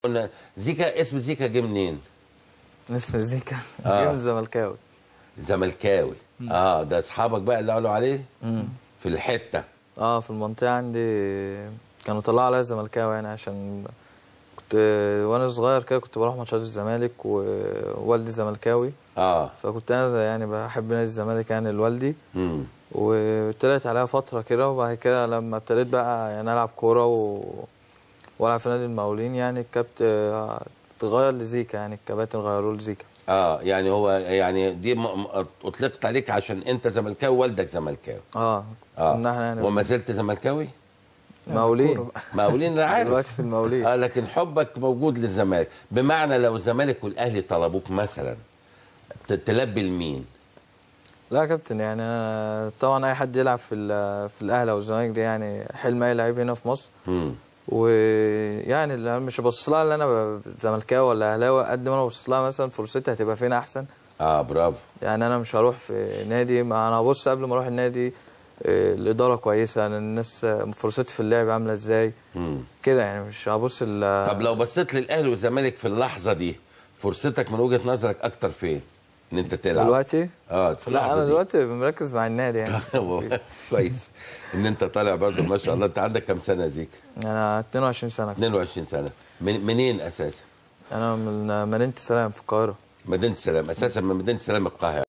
قلنا زيكا، اسم زيكا جه منين؟ اسم زيكا جه من الزملكاوي. زملكاوي. ده اصحابك بقى اللي قالوا عليه؟ في الحته. في المنطقه عندي كانوا طلعوا عليا الزملكاوي، يعني عشان كنت وانا صغير كده كنت بروح ماتشات الزمالك، ووالدي زملكاوي. فكنت انا يعني بحب نادي الزمالك يعني لوالدي. وابتدت عليها فتره كده، وبعد كده لما ابتديت بقى يعني العب كوره والعب في نادي المقاولين، يعني الكابتن اتغير لزيكا، يعني الكباتن غيروه لزيكا. يعني هو يعني دي اطلقت عليك عشان انت زملكاوي والدك زملكاوي. كنا احنا يعني. وما زلت زملكاوي؟ مقاولين. مقاولين انا عارف دلوقتي في المقاولين. لكن حبك موجود للزمالك، بمعنى لو الزمالك والاهلي طلبوك مثلا تلبي لمين؟ لا يا كابتن، يعني انا طبعا اي حد يلعب في الاهلي او الزمالك دي يعني حلم اي لعيب هنا في مصر. ويعني انا مش ببص لها ان انا زملكاوي ولا اهلاوي، قد ما انا ببص لها مثلا فرصتي هتبقى فين احسن. برافو. يعني انا مش هروح في نادي، ما انا هبص قبل ما اروح النادي الاداره كويسه، الناس فرصتي في اللعب عامله ازاي كده، يعني مش هبص طب لو بصيت للاهلي والزمالك في اللحظه دي، فرصتك من وجهه نظرك اكتر فين ان انت تلعب دلوقتي؟ في اللحظه لا انا دي. دلوقتي مركز مع النادي يعني. كويس ان انت طالع برضه ما شاء الله. انت عندك كام سنه يا زيكا؟ انا 22 سنه. 22 سنه. منين اساسا؟ انا من مدينه السلام في القاهره. مدينه السلام اساسا، من مدينه السلام القاهره.